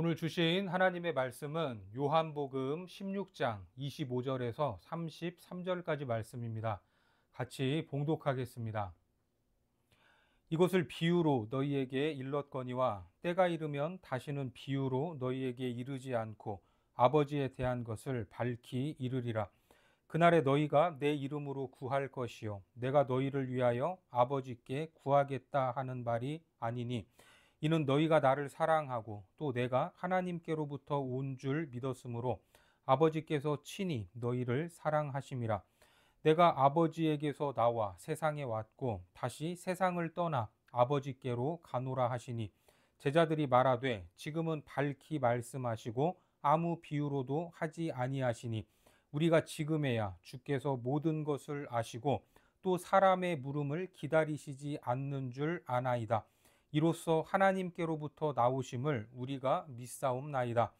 오늘 주신 하나님의 말씀은 요한복음 16장 25절에서 33절까지 말씀입니다. 같이 봉독하겠습니다. 이것을 비유로 너희에게 일렀거니와 때가 이르면 다시는 비유로 너희에게 이르지 않고 아버지에 대한 것을 밝히 이르리라. 그날에 너희가 내 이름으로 구할 것이요 내가 너희를 위하여 아버지께 구하겠다 하는 말이 아니니 이는 너희가 나를 사랑하고 또 내가 하나님께로부터 온 줄 믿었으므로 아버지께서 친히 너희를 사랑하심이라. 내가 아버지에게서 나와 세상에 왔고 다시 세상을 떠나 아버지께로 가노라 하시니 제자들이 말하되 지금은 밝히 말씀하시고 아무 비유로도 하지 아니하시니 우리가 지금에야 주께서 모든 것을 아시고 또 사람의 물음을 기다리시지 않는 줄 아나이다. 이로써 하나님께로부터 나오심을 우리가 믿사옵나이다.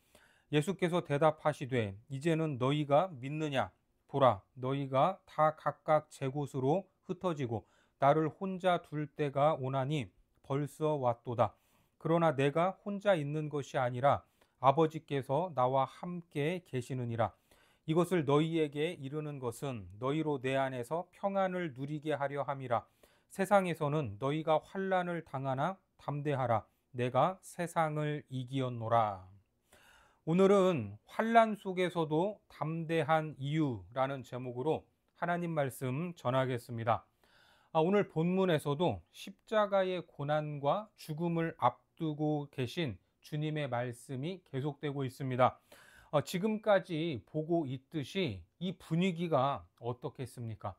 예수께서 대답하시되 이제는 너희가 믿느냐? 보라, 너희가 다 각각 제 곳으로 흩어지고 나를 혼자 둘 때가 오나니 벌써 왔도다. 그러나 내가 혼자 있는 것이 아니라 아버지께서 나와 함께 계시느니라. 이것을 너희에게 이르는 것은 너희로 내 안에서 평안을 누리게 하려 함이라. 세상에서는 너희가 환난을 당하나 담대하라. 내가 세상을 이기었노라. 오늘은 환난 속에서도 담대한 이유라는 제목으로 하나님 말씀 전하겠습니다. 오늘 본문에서도 십자가의 고난과 죽음을 앞두고 계신 주님의 말씀이 계속되고 있습니다. 지금까지 보고 있듯이 이 분위기가 어떻겠습니까?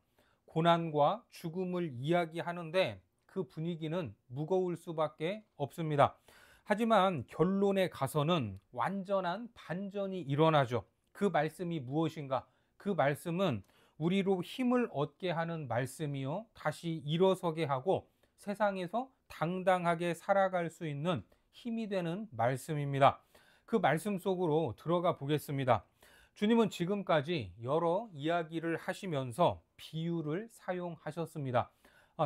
고난과 죽음을 이야기하는데 그 분위기는 무거울 수밖에 없습니다. 하지만 결론에 가서는 완전한 반전이 일어나죠. 그 말씀이 무엇인가? 그 말씀은 우리로 힘을 얻게 하는 말씀이요, 다시 일어서게 하고 세상에서 당당하게 살아갈 수 있는 힘이 되는 말씀입니다. 그 말씀 속으로 들어가 보겠습니다. 주님은 지금까지 여러 이야기를 하시면서 비유를 사용하셨습니다.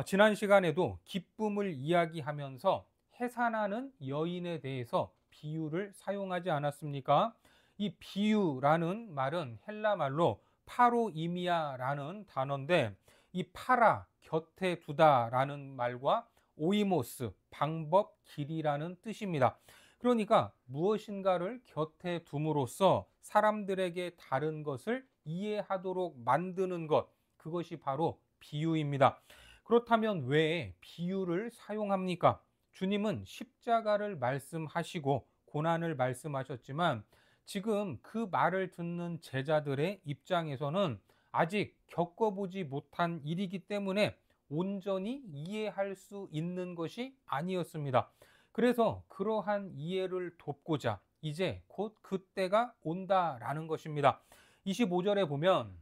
지난 시간에도 기쁨을 이야기하면서 해산하는 여인에 대해서 비유를 사용하지 않았습니까? 이 비유라는 말은 헬라 말로 파로이미아라는 단어인데 이 파라, 곁에 두다라는 말과 오이모스, 방법, 길이라는 뜻입니다. 그러니까 무엇인가를 곁에 둠으로써 사람들에게 다른 것을 이해하도록 만드는 것, 그것이 바로 비유입니다. 그렇다면 왜 비유를 사용합니까? 주님은 십자가를 말씀하시고 고난을 말씀하셨지만 지금 그 말을 듣는 제자들의 입장에서는 아직 겪어보지 못한 일이기 때문에 온전히 이해할 수 있는 것이 아니었습니다. 그래서 그러한 이해를 돕고자 이제 곧 그때가 온다라는 것입니다. 25절에 보면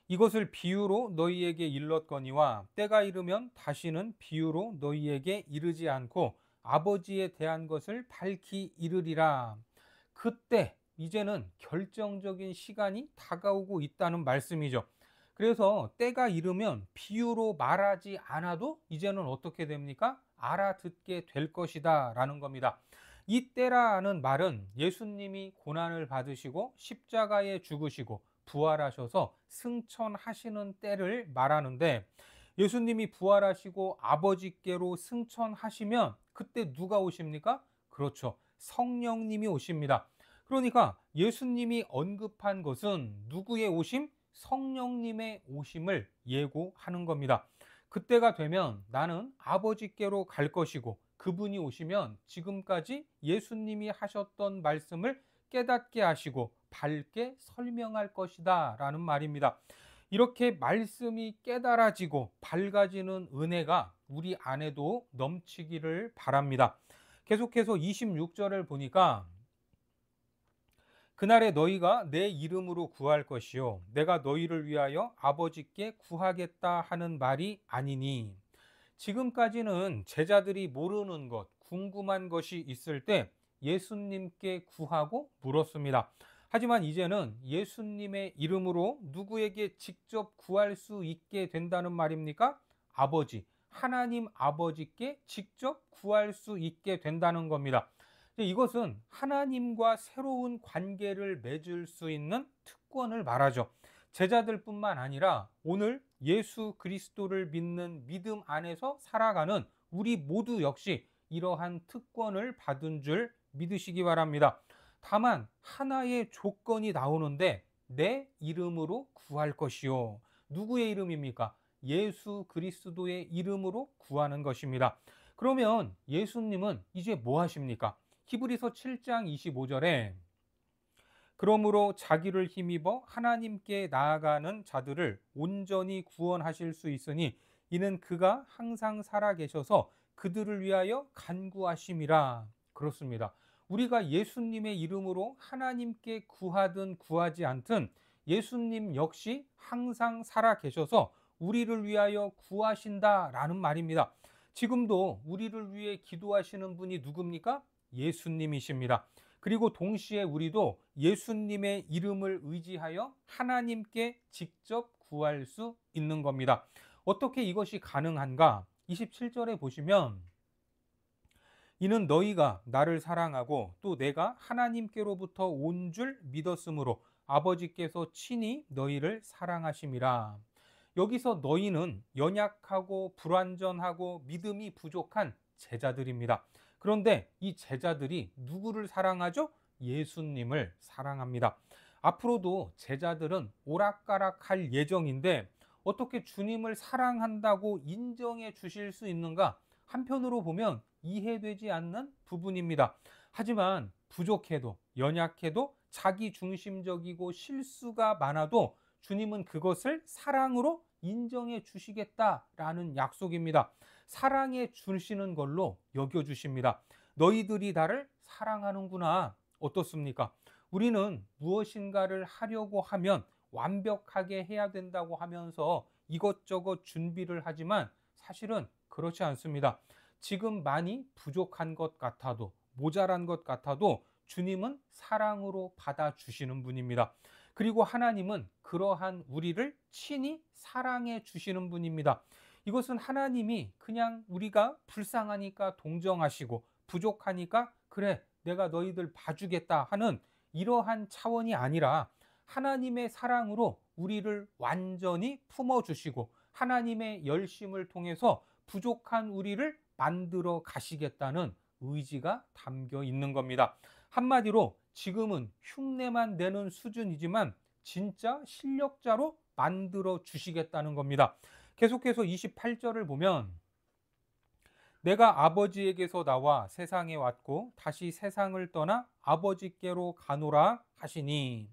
이것을 비유로 너희에게 일렀거니와 때가 이르면 다시는 비유로 너희에게 이르지 않고 아버지에 대한 것을 밝히 이르리라. 그때 이제는 결정적인 시간이 다가오고 있다는 말씀이죠. 그래서 때가 이르면 비유로 말하지 않아도 이제는 어떻게 됩니까? 알아듣게 될 것이다 라는 겁니다. 이 때라는 말은 예수님이 고난을 받으시고 십자가에 죽으시고 부활하셔서 승천하시는 때를 말하는데 예수님이 부활하시고 아버지께로 승천하시면 그때 누가 오십니까? 그렇죠. 성령님이 오십니다. 그러니까 예수님이 언급한 것은 누구의 오심? 성령님의 오심을 예고하는 겁니다. 그때가 되면 나는 아버지께로 갈 것이고 그분이 오시면 지금까지 예수님이 하셨던 말씀을 깨닫게 하시고 밝게 설명할 것이다 라는 말입니다. 이렇게 말씀이 깨달아지고 밝아지는 은혜가 우리 안에도 넘치기를 바랍니다. 계속해서 26절을 보니까 그날에 너희가 내 이름으로 구할 것이요 내가 너희를 위하여 아버지께 구하겠다 하는 말이 아니니. 지금까지는 제자들이 모르는 것, 궁금한 것이 있을 때 예수님께 구하고 물었습니다. 하지만 이제는 예수님의 이름으로 누구에게 직접 구할 수 있게 된다는 말입니까? 아버지, 하나님 아버지께 직접 구할 수 있게 된다는 겁니다. 이것은 하나님과 새로운 관계를 맺을 수 있는 특권을 말하죠. 제자들뿐만 아니라 오늘 예수 그리스도를 믿는 믿음 안에서 살아가는 우리 모두 역시 이러한 특권을 받은 줄 믿으시기 바랍니다. 다만 하나의 조건이 나오는데 내 이름으로 구할 것이요. 누구의 이름입니까? 예수 그리스도의 이름으로 구하는 것입니다. 그러면 예수님은 이제 뭐 하십니까? 히브리서 7장 25절에 그러므로 자기를 힘입어 하나님께 나아가는 자들을 온전히 구원하실 수 있으니 이는 그가 항상 살아계셔서 그들을 위하여 간구하심이라. 그렇습니다. 우리가 예수님의 이름으로 하나님께 구하든 구하지 않든 예수님 역시 항상 살아계셔서 우리를 위하여 구하신다라는 말입니다. 지금도 우리를 위해 기도하시는 분이 누굽니까? 예수님이십니다. 그리고 동시에 우리도 예수님의 이름을 의지하여 하나님께 직접 구할 수 있는 겁니다. 어떻게 이것이 가능한가? 27절에 보시면 이는 너희가 나를 사랑하고 또 내가 하나님께로부터 온 줄 믿었으므로 아버지께서 친히 너희를 사랑하심이라. 여기서 너희는 연약하고 불완전하고 믿음이 부족한 제자들입니다. 그런데 이 제자들이 누구를 사랑하죠? 예수님을 사랑합니다. 앞으로도 제자들은 오락가락할 예정인데 어떻게 주님을 사랑한다고 인정해 주실 수 있는가? 한편으로 보면 이해되지 않는 부분입니다. 하지만 부족해도 연약해도 자기 중심적이고 실수가 많아도 주님은 그것을 사랑으로 인정해 주시겠다라는 약속입니다. 사랑해 주시는 걸로 여겨주십니다. 너희들이 나를 사랑하는구나. 어떻습니까? 우리는 무엇인가를 하려고 하면 완벽하게 해야 된다고 하면서 이것저것 준비를 하지만 사실은 그렇지 않습니다. 지금 많이 부족한 것 같아도 모자란 것 같아도 주님은 사랑으로 받아주시는 분입니다. 그리고 하나님은 그러한 우리를 친히 사랑해 주시는 분입니다. 이것은 하나님이 그냥 우리가 불쌍하니까 동정하시고 부족하니까 그래 내가 너희들 봐주겠다 하는 이러한 차원이 아니라 하나님의 사랑으로 우리를 완전히 품어주시고 하나님의 열심을 통해서 부족한 우리를 만들어 가시겠다는 의지가 담겨 있는 겁니다. 한마디로 지금은 흉내만 내는 수준이지만 진짜 실력자로 만들어 주시겠다는 겁니다. 계속해서 28절을 보면 내가 아버지에게서 나와 세상에 왔고 다시 세상을 떠나 아버지께로 가노라 하시니,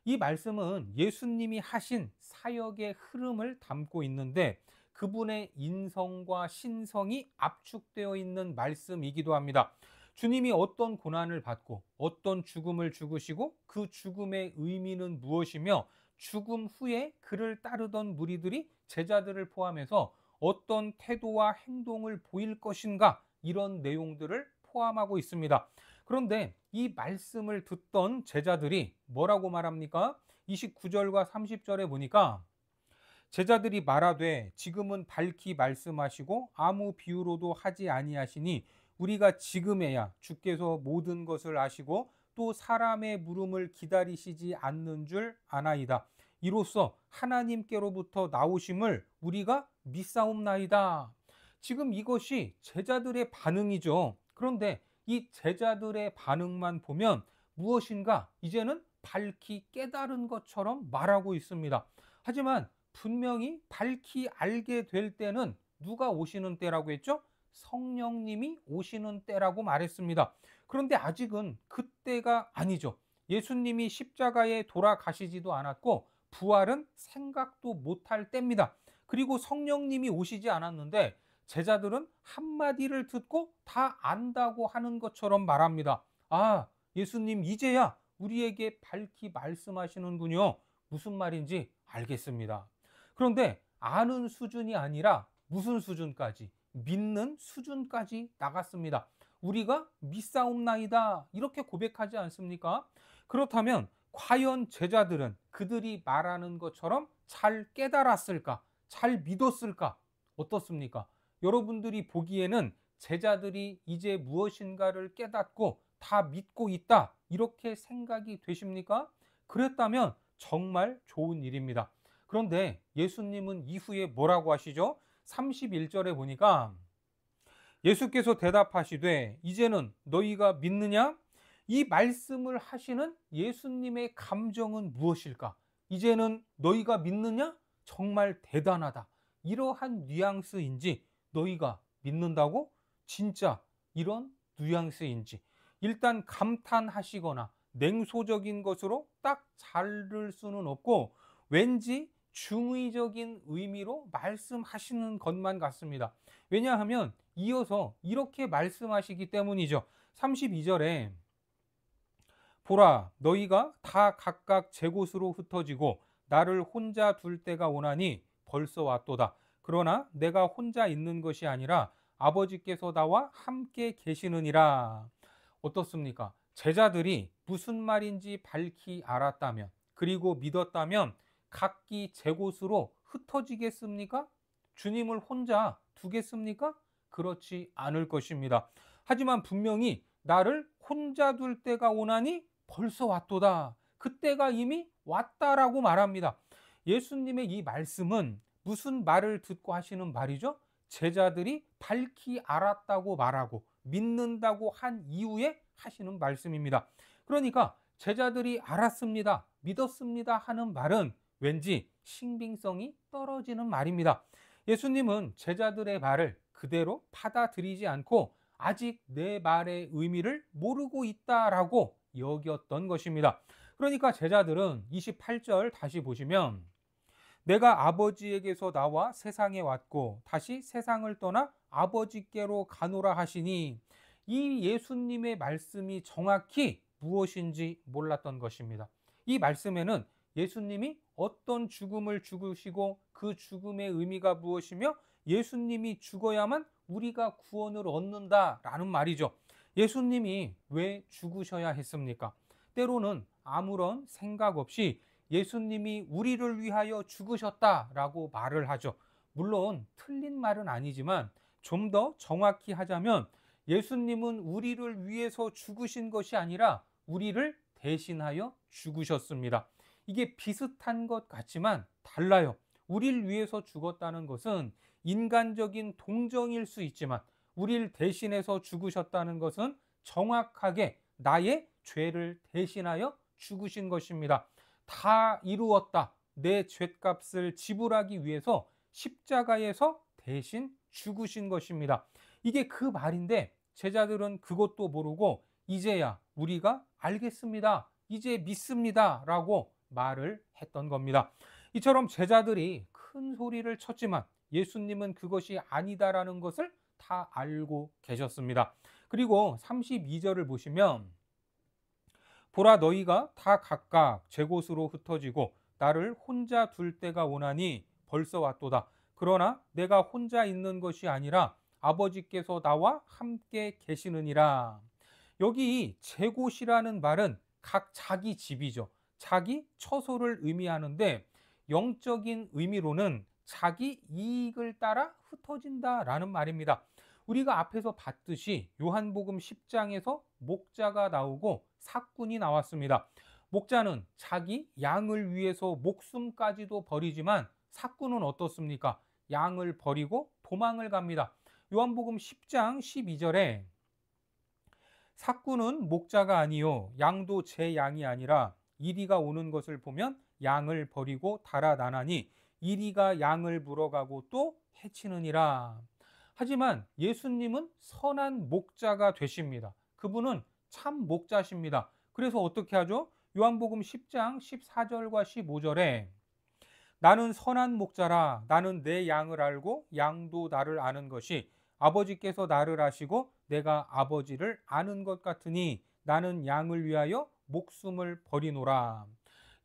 이 말씀은 예수님이 하신 사역의 흐름을 담고 있는데 그분의 인성과 신성이 압축되어 있는 말씀이기도 합니다. 주님이 어떤 고난을 받고 어떤 죽음을 죽으시고 그 죽음의 의미는 무엇이며 죽음 후에 그를 따르던 무리들이 제자들을 포함해서 어떤 태도와 행동을 보일 것인가, 이런 내용들을 포함하고 있습니다. 그런데 이 말씀을 듣던 제자들이 뭐라고 말합니까? 29절과 30절에 보니까 제자들이 말하되 지금은 밝히 말씀하시고 아무 비유로도 하지 아니하시니 우리가 지금에야 주께서 모든 것을 아시고 또 사람의 물음을 기다리시지 않는 줄 아나이다. 이로써 하나님께로부터 나오심을 우리가 믿사옵나이다. 지금 이것이 제자들의 반응이죠. 그런데 이 제자들의 반응만 보면 무엇인가 이제는 밝히 깨달은 것처럼 말하고 있습니다. 하지만 분명히 밝히 알게 될 때는 누가 오시는 때라고 했죠? 성령님이 오시는 때라고 말했습니다. 그런데 아직은 그때가 아니죠. 예수님이 십자가에 돌아가시지도 않았고 부활은 생각도 못할 때입니다. 그리고 성령님이 오시지 않았는데 제자들은 한마디를 듣고 다 안다고 하는 것처럼 말합니다. 아, 예수님 이제야 우리에게 밝히 말씀하시는군요. 무슨 말인지 알겠습니다. 그런데 아는 수준이 아니라 무슨 수준까지? 믿는 수준까지 나갔습니다. 우리가 믿사옵나이다 이렇게 고백하지 않습니까? 그렇다면 과연 제자들은 그들이 말하는 것처럼 잘 깨달았을까? 잘 믿었을까? 어떻습니까? 여러분들이 보기에는 제자들이 이제 무엇인가를 깨닫고 다 믿고 있다. 이렇게 생각이 되십니까? 그랬다면 정말 좋은 일입니다. 그런데 예수님은 이후에 뭐라고 하시죠? 31절에 보니까 예수께서 대답하시되 이제는 너희가 믿느냐? 이 말씀을 하시는 예수님의 감정은 무엇일까? 이제는 너희가 믿느냐? 정말 대단하다. 이러한 뉘앙스인지 너희가 믿는다고? 진짜 이런 뉘앙스인지 일단 감탄하시거나 냉소적인 것으로 딱 자를 수는 없고 왠지 중의적인 의미로 말씀하시는 것만 같습니다. 왜냐하면 이어서 이렇게 말씀하시기 때문이죠. 32절에 보라 너희가 다 각각 제 곳으로 흩어지고 나를 혼자 둘 때가 오나니 벌써 왔도다. 그러나 내가 혼자 있는 것이 아니라 아버지께서 나와 함께 계시느니라. 어떻습니까? 제자들이 무슨 말인지 밝히 알았다면 그리고 믿었다면 각기 제 곳으로 흩어지겠습니까? 주님을 혼자 두겠습니까? 그렇지 않을 것입니다. 하지만 분명히 나를 혼자 둘 때가 오나니 벌써 왔도다. 그때가 이미 왔다라고 말합니다. 예수님의 이 말씀은 무슨 말을 듣고 하시는 말이죠? 제자들이 밝히 알았다고 말하고 믿는다고 한 이후에 하시는 말씀입니다. 그러니까 제자들이 알았습니다, 믿었습니다 하는 말은 왠지 신빙성이 떨어지는 말입니다. 예수님은 제자들의 말을 그대로 받아들이지 않고 아직 내 말의 의미를 모르고 있다라고 여겼던 것입니다. 그러니까 제자들은 28절 다시 보시면 내가 아버지에게서 나와 세상에 왔고 다시 세상을 떠나 아버지께로 가노라 하시니 이 예수님의 말씀이 정확히 무엇인지 몰랐던 것입니다. 이 말씀에는 예수님이 어떤 죽음을 죽으시고 그 죽음의 의미가 무엇이며 예수님이 죽어야만 우리가 구원을 얻는다라는 말이죠. 예수님이 왜 죽으셔야 했습니까? 때로는 아무런 생각 없이 예수님이 우리를 위하여 죽으셨다라고 말을 하죠. 물론 틀린 말은 아니지만 좀 더 정확히 하자면 예수님은 우리를 위해서 죽으신 것이 아니라 우리를 대신하여 죽으셨습니다. 이게 비슷한 것 같지만 달라요. 우리를 위해서 죽었다는 것은 인간적인 동정일 수 있지만 우리를 대신해서 죽으셨다는 것은 정확하게 나의 죄를 대신하여 죽으신 것입니다. 다 이루었다. 내 죗값을 지불하기 위해서 십자가에서 대신 죽으신 것입니다. 이게 그 말인데 제자들은 그것도 모르고 이제야 우리가 알겠습니다, 이제 믿습니다 라고 말을 했던 겁니다. 이처럼 제자들이 큰 소리를 쳤지만 예수님은 그것이 아니다라는 것을 다 알고 계셨습니다. 그리고 32절을 보시면 보라 너희가 다 각각 제 곳으로 흩어지고 나를 혼자 둘 때가 오나니 벌써 왔도다. 그러나 내가 혼자 있는 것이 아니라 아버지께서 나와 함께 계시느니라. 여기 제 곳이라는 말은 각 자기 집이죠. 자기 처소를 의미하는데 영적인 의미로는 자기 이익을 따라 흩어진다라는 말입니다. 우리가 앞에서 봤듯이 요한복음 10장에서 목자가 나오고 삭군이 나왔습니다. 목자는 자기 양을 위해서 목숨까지도 버리지만 삭군은 어떻습니까? 양을 버리고 도망을 갑니다. 요한복음 10장 12절에 삭군은 목자가 아니요 양도 제 양이 아니라 이리가 오는 것을 보면 양을 버리고 달아나나니 이리가 양을 물어가고 또 해치느니라. 하지만 예수님은 선한 목자가 되십니다. 그분은 참 목자십니다. 그래서 어떻게 하죠? 요한복음 10장 14절과 15절에 나는 선한 목자라 나는 내 양을 알고 양도 나를 아는 것이 아버지께서 나를 아시고 내가 아버지를 아는 것 같으니 나는 양을 위하여 목숨을 버리노라.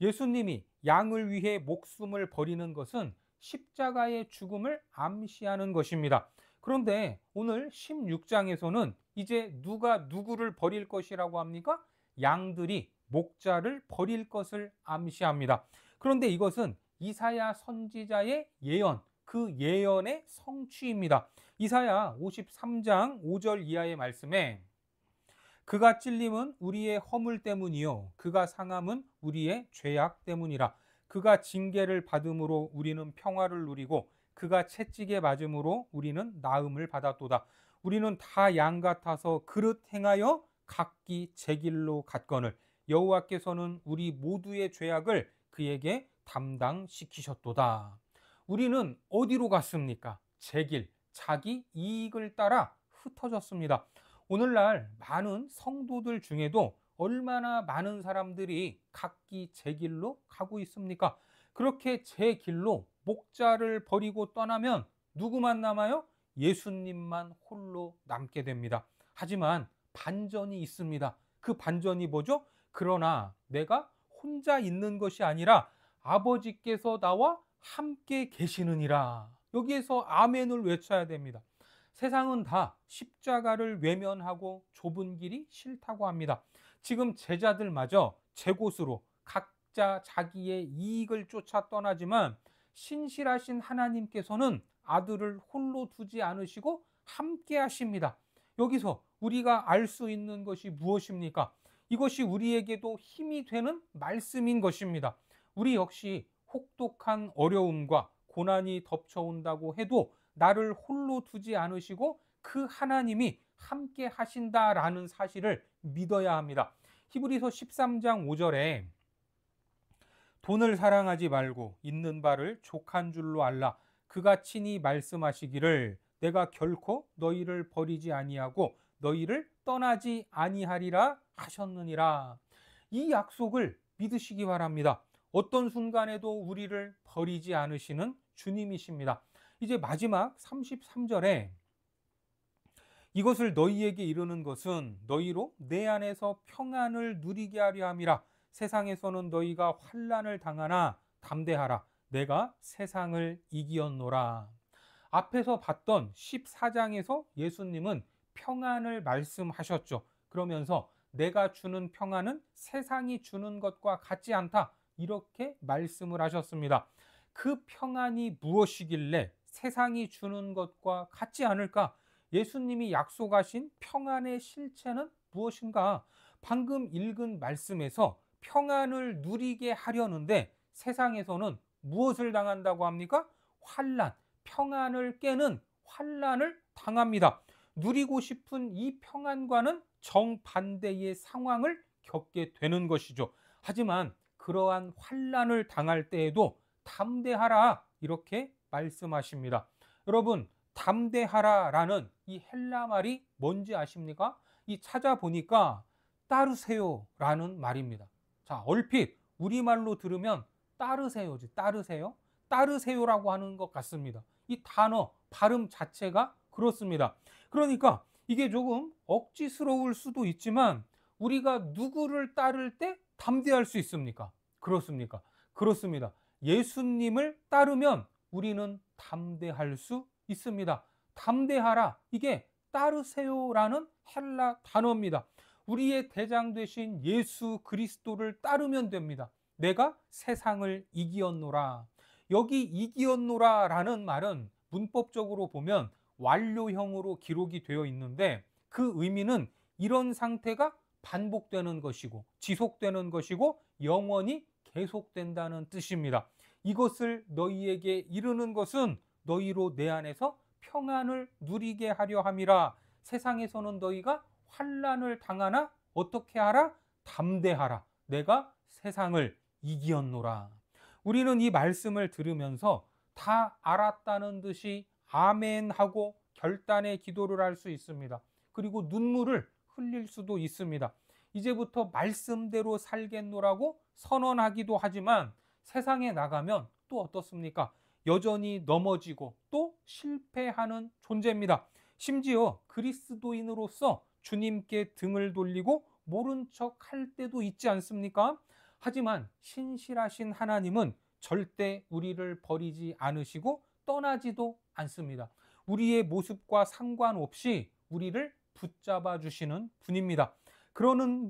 예수님이 양을 위해 목숨을 버리는 것은 십자가의 죽음을 암시하는 것입니다. 그런데 오늘 16장에서는 이제 누가 누구를 버릴 것이라고 합니까? 양들이 목자를 버릴 것을 암시합니다. 그런데 이것은 이사야 선지자의 예언, 그 예언의 성취입니다. 이사야 53장 5절 이하의 말씀에 그가 찔림은 우리의 허물 때문이요 그가 상함은 우리의 죄악 때문이라. 그가 징계를 받음으로 우리는 평화를 누리고 그가 채찍에 맞음으로 우리는 나음을 받았도다. 우리는 다 양 같아서 그릇 행하여 각기 제 길로 갔거늘 여호와께서는 우리 모두의 죄악을 그에게 담당시키셨도다. 우리는 어디로 갔습니까? 제 길, 자기 이익을 따라 흩어졌습니다. 오늘날 많은 성도들 중에도 얼마나 많은 사람들이 각기 제 길로 가고 있습니까? 그렇게 제 길로 목자를 버리고 떠나면 누구만 남아요? 예수님만 홀로 남게 됩니다. 하지만 반전이 있습니다. 그 반전이 뭐죠? 그러나 내가 혼자 있는 것이 아니라 아버지께서 나와 함께 계시느니라. 여기에서 아멘을 외쳐야 됩니다. 세상은 다 십자가를 외면하고 좁은 길이 싫다고 합니다. 지금 제자들마저 제 곳으로 각자 자기의 이익을 쫓아 떠나지만 신실하신 하나님께서는 아들을 홀로 두지 않으시고 함께 하십니다. 여기서 우리가 알 수 있는 것이 무엇입니까? 이것이 우리에게도 힘이 되는 말씀인 것입니다. 우리 역시 혹독한 어려움과 고난이 덮쳐온다고 해도 나를 홀로 두지 않으시고 그 하나님이 함께 하신다라는 사실을 믿어야 합니다. 히브리서 13장 5절에 돈을 사랑하지 말고 있는 바를 족한 줄로 알라. 그가 친히 말씀하시기를 내가 결코 너희를 버리지 아니하고 너희를 떠나지 아니하리라 하셨느니라. 이 약속을 믿으시기 바랍니다. 어떤 순간에도 우리를 버리지 않으시는 주님이십니다. 이제 마지막 33절에 이것을 너희에게 이르는 것은 너희로 내 안에서 평안을 누리게 하려 함이라. 세상에서는 너희가 환난을 당하나 담대하라. 내가 세상을 이기었노라. 앞에서 봤던 14장에서 예수님은 평안을 말씀하셨죠. 그러면서 내가 주는 평안은 세상이 주는 것과 같지 않다. 이렇게 말씀을 하셨습니다. 그 평안이 무엇이길래 세상이 주는 것과 같지 않을까? 예수님이 약속하신 평안의 실체는 무엇인가? 방금 읽은 말씀에서 평안을 누리게 하려는데 세상에서는 무엇을 당한다고 합니까? 환난, 평안을 깨는 환난을 당합니다. 누리고 싶은 이 평안과는 정반대의 상황을 겪게 되는 것이죠. 하지만 그러한 환난을 당할 때에도 담대하라 이렇게 말씀하십니다. 여러분, 담대하라라는 이 헬라 말이 뭔지 아십니까? 이 찾아보니까 따르세요라는 말입니다. 자, 얼핏 우리말로 들으면 따르세요지, 따르세요? 따르세요라고 하는 것 같습니다. 이 단어 발음 자체가 그렇습니다. 그러니까 이게 조금 억지스러울 수도 있지만 우리가 누구를 따를 때 담대할 수 있습니까? 그렇습니까? 그렇습니다. 예수님을 따르면 우리는 담대할 수 있습니다. 담대하라. 이게 따르세요라는 헬라 단어입니다. 우리의 대장 되신 예수 그리스도를 따르면 됩니다. 내가 세상을 이기었노라. 여기 이기었노라라는 말은 문법적으로 보면 완료형으로 기록이 되어 있는데 그 의미는 이런 상태가 반복되는 것이고 지속되는 것이고 영원히 계속된다는 뜻입니다. 이것을 너희에게 이르는 것은 너희로 내 안에서 평안을 누리게 하려 함이라. 세상에서는 너희가 환난을 당하나 어떻게 하라? 담대하라. 내가 세상을 이기었노라. 우리는 이 말씀을 들으면서 다 알았다는 듯이 아멘하고 결단의 기도를 할 수 있습니다. 그리고 눈물을 흘릴 수도 있습니다. 이제부터 말씀대로 살겠노라고 선언하기도 하지만 세상에 나가면 또 어떻습니까? 여전히 넘어지고 또 실패하는 존재입니다. 심지어 그리스도인으로서 주님께 등을 돌리고 모른 척 할 때도 있지 않습니까? 하지만 신실하신 하나님은 절대 우리를 버리지 않으시고 떠나지도 않습니다. 우리의 모습과 상관없이 우리를 붙잡아 주시는 분입니다. 그러는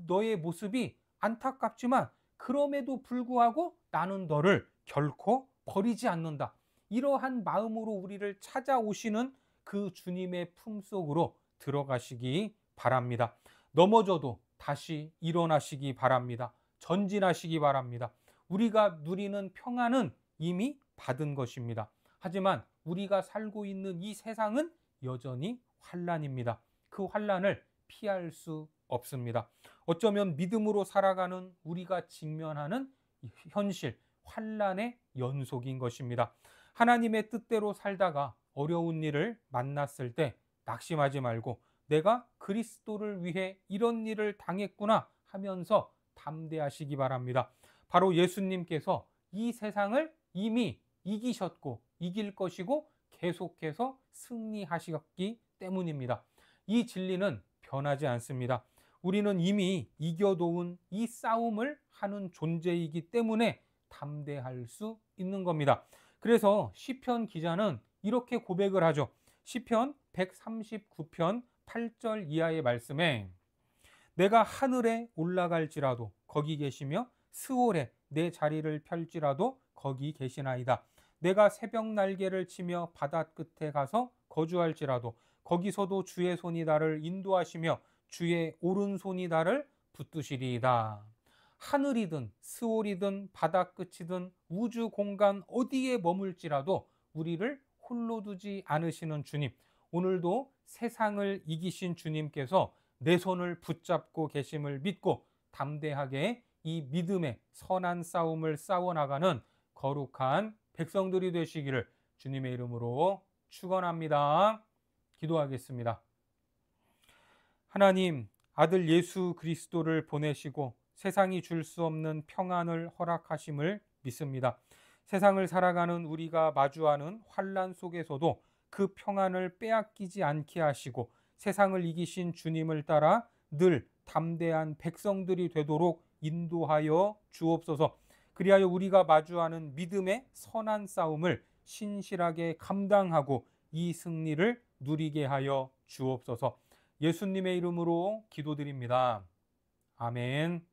너의 모습이 안타깝지만 그럼에도 불구하고 나는 너를 결코 버리지 않는다. 이러한 마음으로 우리를 찾아오시는 그 주님의 품속으로 들어가시기 바랍니다. 넘어져도 다시 일어나시기 바랍니다. 전진하시기 바랍니다. 우리가 누리는 평안은 이미 받은 것입니다. 하지만 우리가 살고 있는 이 세상은 여전히 환난입니다. 그 환난을 피할 수 없습니다. 어쩌면 믿음으로 살아가는 우리가 직면하는 현실, 환난의 연속인 것입니다. 하나님의 뜻대로 살다가 어려운 일을 만났을 때 낙심하지 말고 내가 그리스도를 위해 이런 일을 당했구나 하면서 담대하시기 바랍니다. 바로 예수님께서 이 세상을 이미 이기셨고 이길 것이고 계속해서 승리하셨기 때문입니다. 이 진리는 변하지 않습니다. 우리는 이미 이겨놓은 이 싸움을 하는 존재이기 때문에 담대할 수 있는 겁니다. 그래서 시편 기자는 이렇게 고백을 하죠. 시편 139편 8절 이하의 말씀에 내가 하늘에 올라갈지라도 거기 계시며 스올에 내 자리를 펼지라도 거기 계시나이다. 내가 새벽 날개를 치며 바다 끝에 가서 거주할지라도 거기서도 주의 손이 나를 인도하시며 주의 오른손이 나를 붙드시리이다. 하늘이든 스올이든 바다 끝이든 우주 공간 어디에 머물지라도 우리를 홀로 두지 않으시는 주님, 오늘도 세상을 이기신 주님께서 내 손을 붙잡고 계심을 믿고 담대하게 이 믿음의 선한 싸움을 싸워나가는 거룩한 백성들이 되시기를 주님의 이름으로 축원합니다. 기도하겠습니다. 하나님, 아들 예수 그리스도를 보내시고 세상이 줄 수 없는 평안을 허락하심을 믿습니다. 세상을 살아가는 우리가 마주하는 환난 속에서도 그 평안을 빼앗기지 않게 하시고 세상을 이기신 주님을 따라 늘 담대한 백성들이 되도록 인도하여 주옵소서. 그리하여 우리가 마주하는 믿음의 선한 싸움을 신실하게 감당하고 이 승리를 누리게 하여 주옵소서. 예수님의 이름으로 기도드립니다. 아멘.